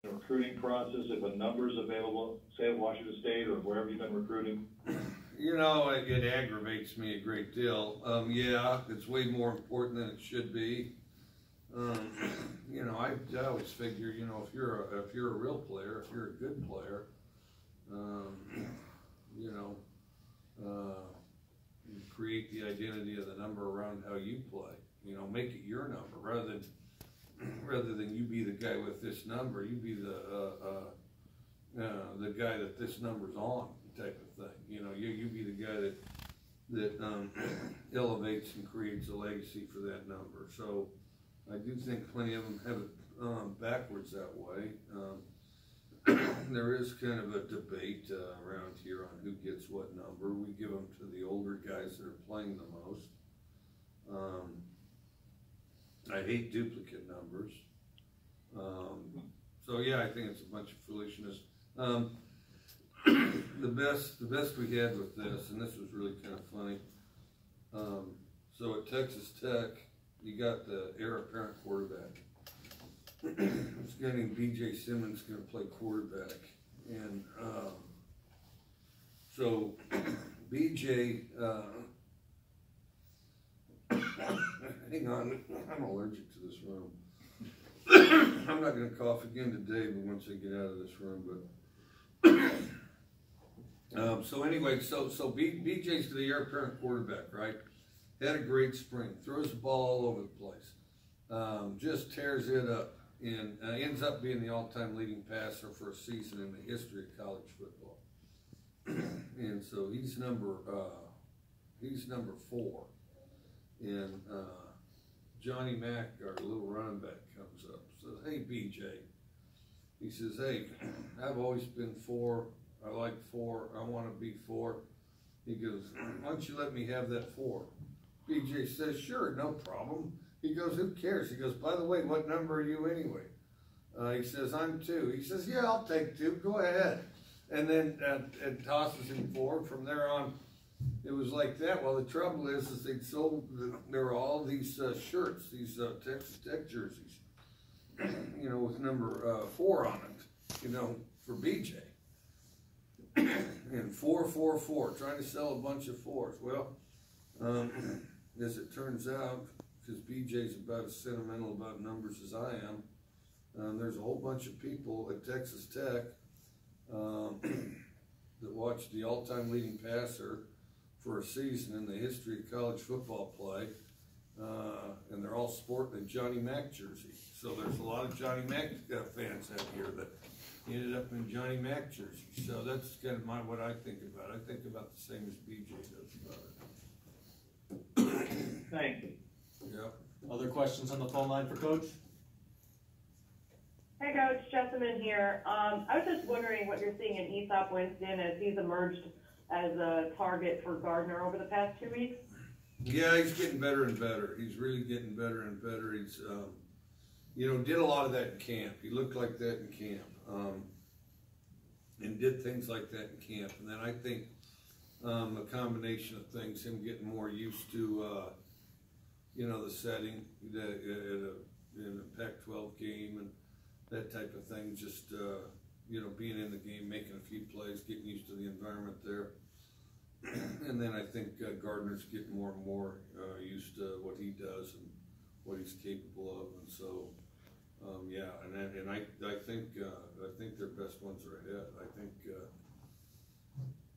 the recruiting process, if a number is available, say at Washington State or wherever you've been recruiting? You know, it aggravates me a great deal. Yeah, it's way more important than it should be. You know, I always figure, you know, if you're a real player, if you're a good player, you know, you create the identity of the number around how you play. You know, make it your number rather than you be the guy with this number. You be the guy that this number's on, type of thing. You know, you be the guy that elevates and creates a legacy for that number. So I do think plenty of them have it backwards that way. There is kind of a debate around here on who gets what number. We give them to the older guys that are playing the most. I hate duplicate numbers. So yeah, I think it's a bunch of foolishness. The best we had with this, and this was really kind of funny. So at Texas Tech, you got the heir apparent quarterback. This guy named B.J. Simmons going to play quarterback, and so B.J. Hang on, I'm allergic to this room. I'm not going to cough again today, but once I get out of this room. But so anyway, so BJ's the heir apparent quarterback, right? Had a great spring, throws the ball all over the place, just tears it up, and ends up being the all-time leading passer for a season in the history of college football. And so he's number 4. And Johnny Mack, our little running back, comes up and says, "Hey, BJ," he says, "Hey, I've always been 4. I like 4. I want to be 4. He goes, "Why don't you let me have that 4? BJ says, "Sure, no problem." He goes, "Who cares?" He goes, "By the way, what number are you anyway?" He says, "I'm 2. He says, "Yeah, I'll take 2. Go ahead." And then it tosses him 4. From there on, it was like that. Well, the trouble is they sold, there were all these shirts, these Texas Tech jerseys, you know, with number 4 on it, you know, for BJ. And 444, trying to sell a bunch of 4s. Well, as it turns out, because BJ's about as sentimental about numbers as I am, there's a whole bunch of people at Texas Tech that watched the all-time leading passer for a season in the history of college football play, and they're all sporting a Johnny Mack jersey. So there's a lot of Johnny Mack fans out here that ended up in Johnny Mack jerseys. So that's kind of what I think about. I think about the same as BJ does about it. Thank you. Yep. Other questions on the phone line for Coach? Hey Coach, Jessamine here. I was just wondering what you're seeing in Aesop Winston as he's emerged as a target for Gardner over the past 2 weeks. Yeah, he's getting better and better. He's really getting better and better. He's, you know, did a lot of that in camp. He looked like that in camp, and did things like that in camp. And then I think a combination of things, him getting more used to, you know, the setting in a Pac-12 game and that type of thing, just, you know, being in the game, making a few plays, getting used to the environment there. And then I think Gardner's getting more and more used to what he does and what he's capable of. And so, yeah, and I think their best ones are ahead. I think,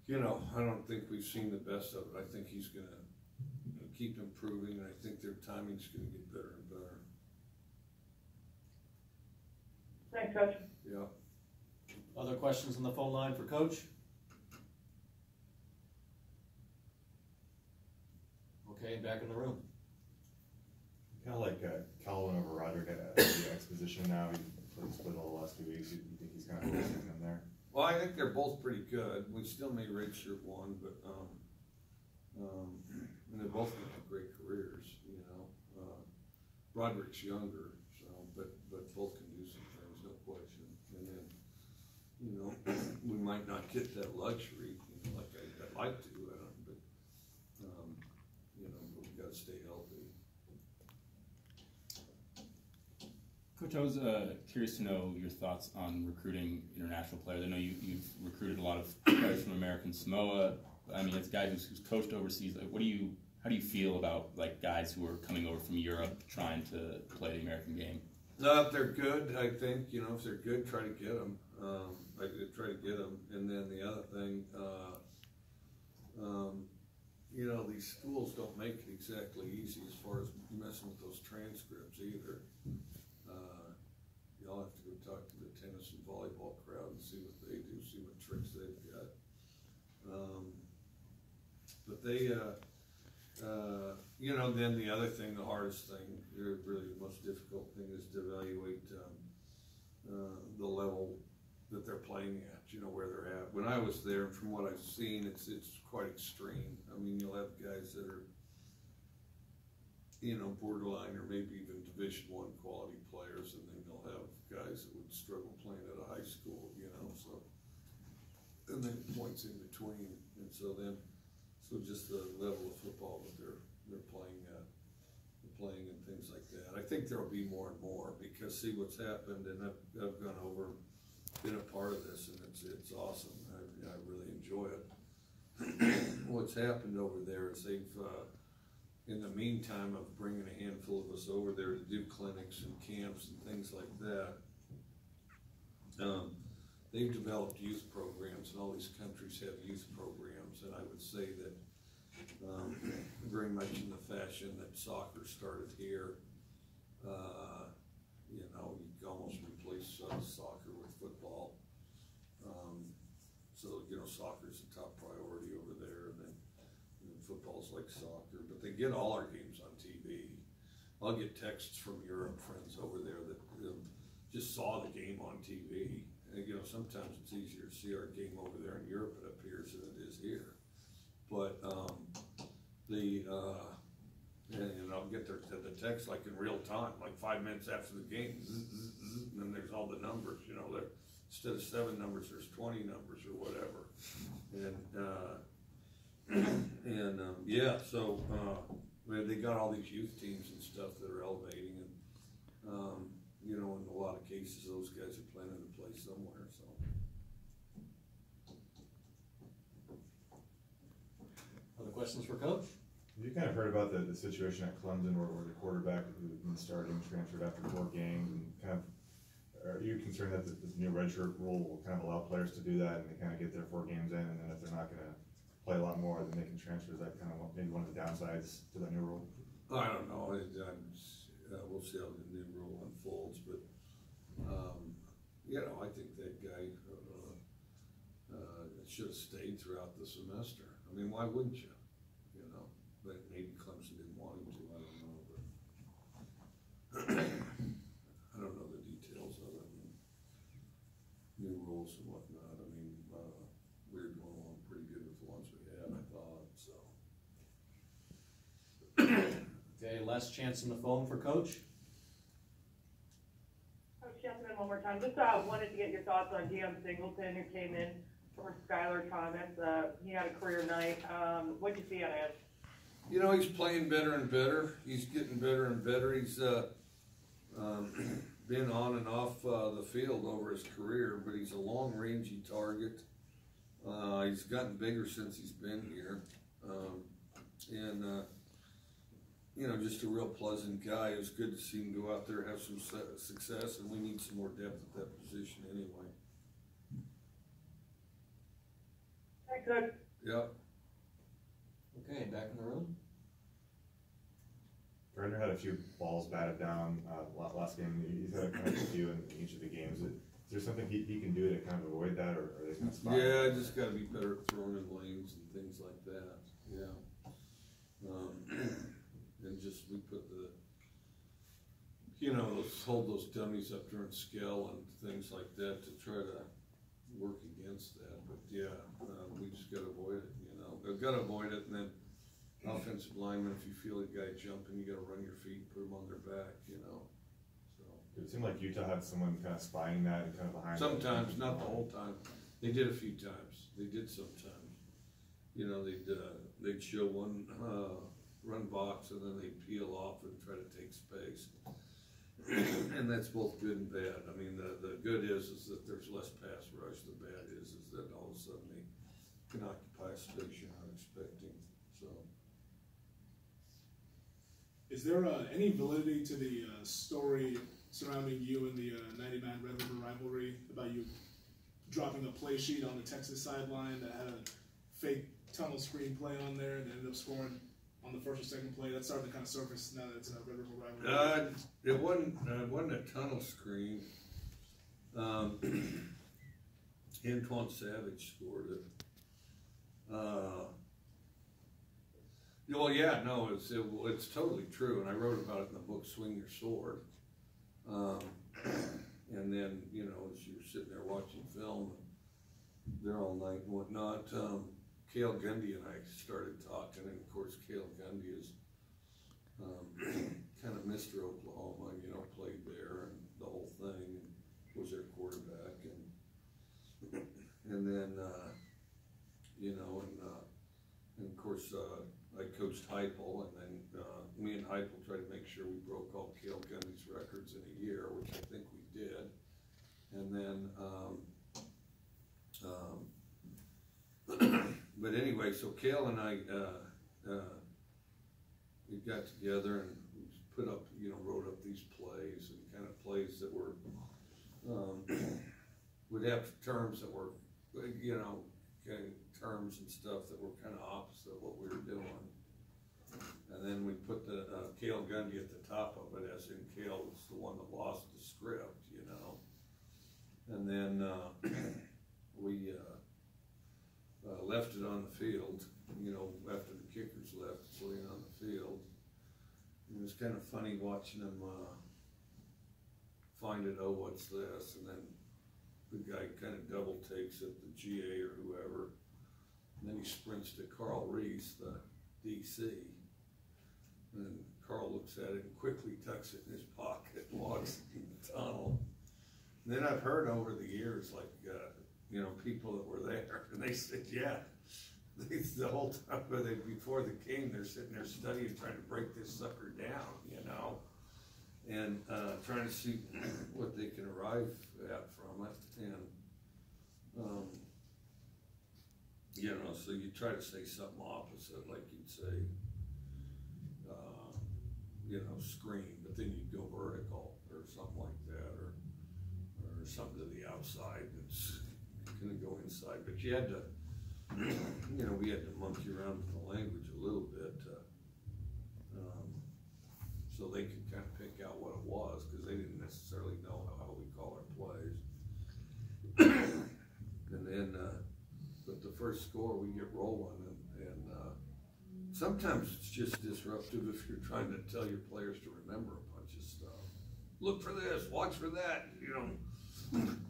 you know, I don't think we've seen the best of it. I think he's going to keep improving, and I think their timing's going to get better and better. Thanks, Coach. Yeah. Other questions on the phone line for Coach? Okay, back in the room. Kind of like Calvin over Roderick at the exposition now. He played split all the last 2 weeks. You think he's kind of losing him there? Well, I think they're both pretty good. We still may redshirt one, but and they both have great careers. You know, Roderick's younger, so but both can do some things, no question. And then, you know, we might not get that luxury, you know, like I'd like to, but you know, but we got to stay healthy. Coach, Coach, I was curious to know your thoughts on recruiting international players. I know you've recruited a lot of players from American Samoa. I mean, as a guy who's coached overseas, like, how do you feel about like guys who are coming over from Europe trying to play the American game? If they're good, I think, if they're good, try to get them. Try to get them. And then the other thing, these schools don't make it exactly easy as far as messing with those transcripts either. Y'all have to go talk to the tennis and volleyball crowd and see what they do, see what tricks they've got. But they, then the other thing, the hardest thing, really the most difficult thing is to evaluate the level that they're playing at, where they're at. When I was there, from what I've seen, it's quite extreme. I mean, you'll have guys that are, borderline or maybe even Division I quality players, and then you'll have guys that would struggle playing at a high school, so, and then points in between. And so just the level of football that they're playing and things like that. I think there'll be more and more, because see what's happened, and I've gone over, been a part of this, and it's awesome. I really enjoy it. What's happened over there is they've, in the meantime of bringing a handful of us over there to do clinics and camps and things like that, they've developed youth programs, and all these countries have youth programs, and I would say that very much in the fashion that soccer started here. You can almost replace soccer with football. Soccer's the top priority over there, and then football's like soccer, but they get all our games on TV. I'll get texts from Europe friends over there that just saw the game on TV. And, sometimes it's easier to see our game over there in Europe, it appears, than it is here. But and I'll get the text like in real time, like 5 minutes after the game, and then there's all the numbers, there, instead of 7 numbers, there's 20 numbers or whatever. And they got all these youth teams and stuff that are elevating, and in a lot of cases, those guys are planning to play somewhere. So. Other questions for Coach? You kind of heard about the situation at Clemson where the quarterback who's been starting transferred after 4 games, and kind of, are you concerned that this new redshirt rule will kind of allow players to do that and they kind of get their 4 games in, and then if they're not going to play a lot more, then they can transfer? Is that kind of maybe one of the downsides to that new rule? I don't know. We'll see how the new rule unfolds, but I think that guy should have stayed throughout the semester. I mean, why wouldn't you? But maybe Clemson didn't want him to. I don't know, but I don't know the details of it. New rules and whatnot. I mean, we were going along pretty good with the ones we had, I thought. So. Okay, last chance on the phone for Coach. Coach Jessamine, one more time. Just wanted to get your thoughts on Deion Singleton, who came in for Skylar Thomas. He had a career night. What did you see out of him? He's playing better and better. He's getting better and better. He's been on and off the field over his career, but he's a long-rangey target. He's gotten bigger since he's been here. Just a real pleasant guy. It was good to see him go out there, have some success, and we need some more depth at that position anyway. Thanks, Coach. Yep. Okay, back in the room. Gardner had a few balls batted down last game. He's had kind of a few in each of the games. Is there something he can do to kind of avoid that, or are they kind of spot? Yeah, I just got to be better at throwing in lanes and things like that. Yeah. And just we put hold those dummies up during skill and things like that to try to work against that. But yeah, we just got to avoid it. We've got to avoid it, and then offensive linemen, if you feel a guy jumping, you got to run your feet, put them on their back, So it seemed like Utah had someone kind of spying that and kind of behind. Sometimes, not the whole time. They did a few times. They did sometimes. They'd show one run box, and then they'd peel off and try to take space. and that's both good and bad. I mean, the good is that there's less pass rush. The bad is that all of a sudden they can occupy a space you're not expecting. So, is there any validity to the story surrounding you and the 90-man Red River Rivalry about you dropping a play sheet on the Texas sideline that had a fake tunnel screen play on there and ended up scoring on the first or second play? That's starting to kind of surface now that it's a Red River Rivalry. it wasn't a tunnel screen. Antoine Savage scored it. Well, yeah, no, it's totally true, and I wrote about it in the book Swing Your Sword. And then, you know, as you're sitting there watching film, there all night and whatnot, Cale Gundy and I started talking, and of course Cale Gundy is kind of Mr. Oklahoma, you know, played there and the whole thing, and was their quarterback, and then, you know, and of course, I coached Heupel, and then me and Heupel tried to make sure we broke all Cale Gundy's records in a year, which I think we did. And then, but anyway, so Cale and I, we got together and put up, you know, wrote up these plays and kind of plays that were, would have terms that were, you know, terms and stuff that were kind of opposite of what we were doing. And then we put the Cale Gundy at the top of it, as in Cale was the one that lost the script, you know. And then we left it on the field, you know, after the kickers left, put it on the field. And it was kind of funny watching them find it, oh, what's this? And then the guy kind of double takes it, the GA or whoever. And then he sprints to Carl Reese, the DC. And Carl looks at it and quickly tucks it in his pocket and walks in the tunnel. And then I've heard over the years, like, you know, people that were there, and they said, yeah, the whole time before the game, they're sitting there studying, trying to break this sucker down, you know, and trying to see what they can arrive at from it. And, you know, so you try to say something opposite, like you'd say, you know, screen, but then you'd go vertical or something like that, or something to the outside that's gonna go inside. But you had to, you know, we had to monkey around with the language a little bit, so they could kind of pick out what it was, because they didn't necessarily know how we call our plays. And then, but the first score, we get rolling, and sometimes it's just disruptive if you're trying to tell your players to remember a bunch of stuff. Look for this, watch for that, you know,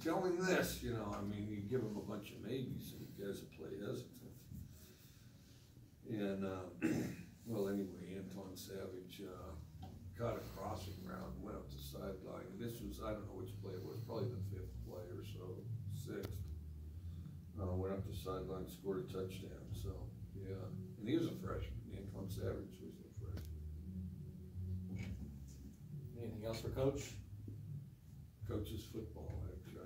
tell him this, you know. I mean, you give them a bunch of maybes and you guys will play hesitant. And, well, anyway, Antoine Savage caught a crossing route and went up the sideline. And this was, I don't know which play it was, probably the fifth play or so, sixth. Went up the sideline, scored a touchdown, so, yeah. And he was a freshman. Antoine Savage was a freshman. Anything else for Coach? Coaches football. I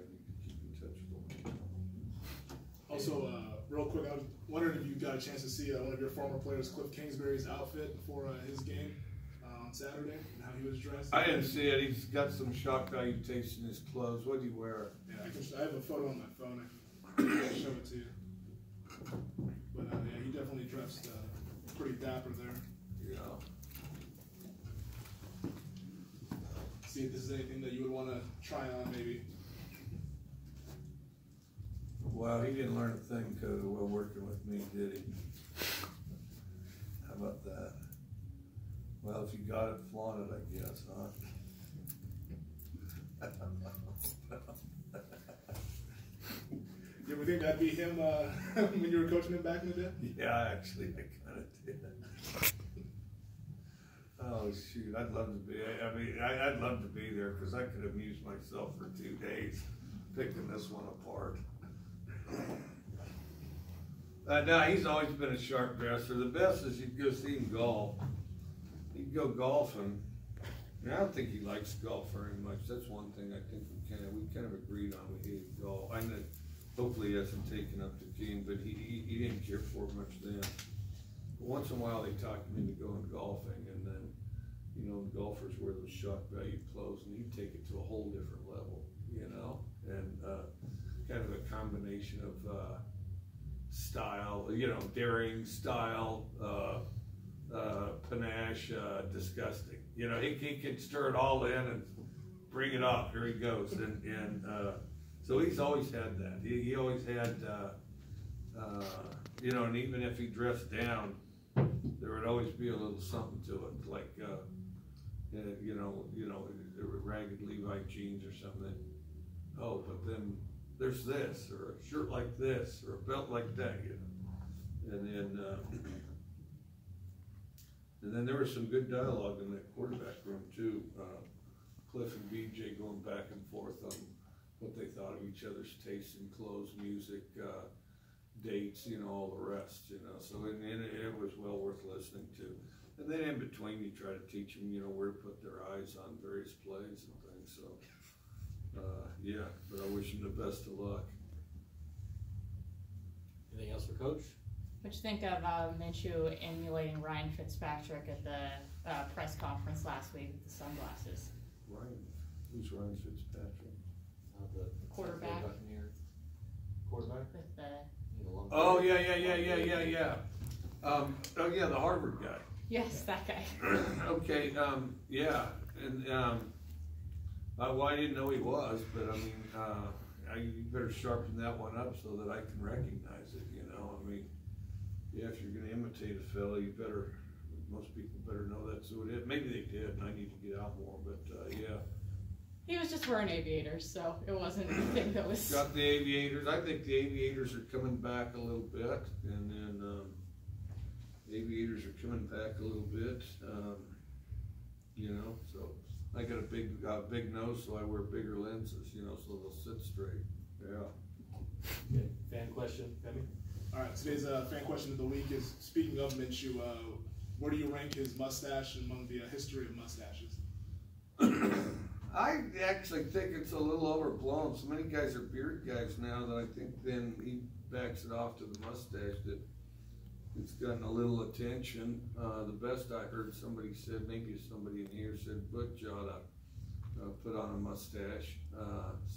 need to keep in touch with them. Also, real quick, I was wondering if you got a chance to see one of your former players, Cliff Kingsbury's outfit before his game on Saturday, and how he was dressed. I didn't see it. He's got some shock value taste in his clothes. What did he wear? Yeah, I have a photo on my phone. I can show it to you. But yeah, he definitely dressed pretty dapper there. Yeah. See if this is anything that you would want to try on, maybe. Wow, he didn't learn a thing while working with me, did he? How about that? Well, if you got it, flaunt it, I guess, huh? You ever think that'd be him when you were coaching him back in the day? Yeah, actually, I kind of did. Oh, shoot, I'd love to be, I'd love to be there, because I could amuse myself for 2 days picking this one apart. No, he's always been a sharp dresser. The best is you'd go see him golf. He'd go golfing, And I don't think he likes golf very much. That's one thing I think we kind of agreed on. We hated golf. I know, hopefully he hasn't taken up the game, but he didn't care for it much then. But once in a while they talked him into going golfing, and then, you know, golfers wear those shock value clothes, and he'd take it to a whole different level, you know, and kind of a combination of style, you know, daring style, panache, disgusting. You know, he can stir it all in and bring it up. Here he goes, and so he's always had that. He always had, you know, and even if he dressed down, there would always be a little something to it, like you know, ragged Levi jeans or something. Oh, but then there's this, or a shirt like this, or a belt like that, you know, and then there was some good dialogue in that quarterback room too. Cliff and BJ going back and forth on what they thought of each other's tastes in clothes, music, dates, you know, all the rest, you know. So it was well worth listening to. And then in between, you try to teach them, you know, where to put their eyes on various plays and things. So, yeah, but I wish him the best of luck. Anything else for Coach? What'd you think of Minshew emulating Ryan Fitzpatrick at the press conference last week with the sunglasses? Ryan, who's Ryan Fitzpatrick? The Quarterback. Quarterback? With the Oh yeah. Oh yeah, the Harvard guy. yes, that guy. Okay, yeah, and well, I didn't know he was, but I mean, you better sharpen that one up so that I can recognize it. You know, I mean, yeah, if you're going to imitate a fella, you better. Most people better know that's who it is. Maybe they did, and I need to get out more. But yeah. He was just wearing aviators, so it wasn't anything that was. Got the aviators. I think the aviators are coming back a little bit, and then the aviators are coming back a little bit. You know, so I got a big nose, so I wear bigger lenses. You know, so they'll sit straight. Yeah. Okay. Fan question, Femi? All right, today's fan question of the week is, speaking of Minshew, where do you rank his mustache among the history of mustaches? I actually think it's a little overblown. So many guys are beard guys now that I think then he backs it off to the mustache that it's gotten a little attention. The best I heard somebody said, maybe somebody in here said, Butch ought to put on a mustache.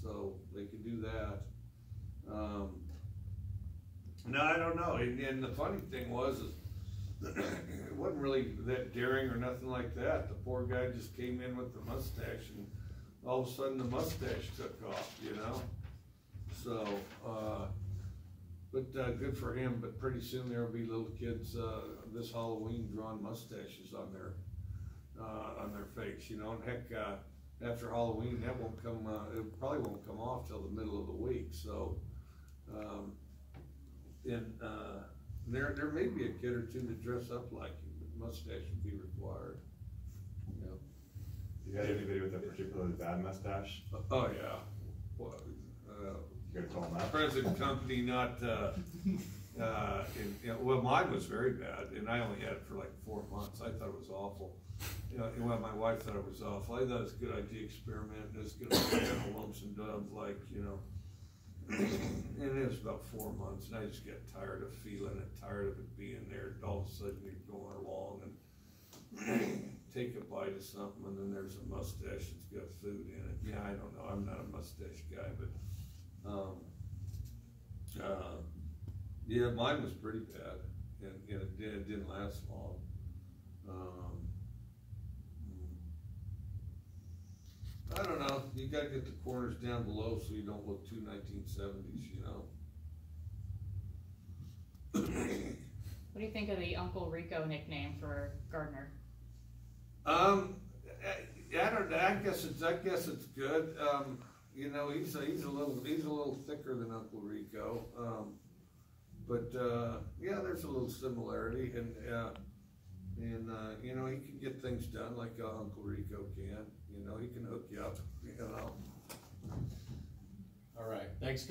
So they can do that. No, I don't know. And the funny thing was, it wasn't really that daring or nothing like that. The poor guy just came in with the mustache, and all of a sudden the mustache took off, you know. So, but good for him. But pretty soon there will be little kids this Halloween drawing mustaches on their face, you know. And heck, after Halloween, that won't come. It probably won't come off till the middle of the week. So, there may be a kid or two that dress up like him, but mustache would be required. You know. You got anybody with a particularly bad mustache? Oh yeah. Well, You gotta call him out. present company, not. Well, mine was very bad, and I only had it for like 4 months. I thought it was awful. You know, well, my wife thought it was awful. I thought it was a good idea, experiment. It was going to lumps and dubs, like, you know. And it was about 4 months, and I just got tired of feeling it, tired of it being there. All of a sudden, you're going along and take a bite of something, and then there's a mustache that's got food in it. Yeah, I don't know. I'm not a mustache guy, but yeah, mine was pretty bad, and it didn't last long. I don't know. You got to get the corners down below so you don't look too 1970s, you know. What do you think of the Uncle Rico nickname for Gardner? I don't know. I guess it's good. You know, he's a little thicker than Uncle Rico. But yeah, there's a little similarity, and you know, he can get things done like Uncle Rico can. You know, he can hook you up. You know. All right. Thanks, Coach.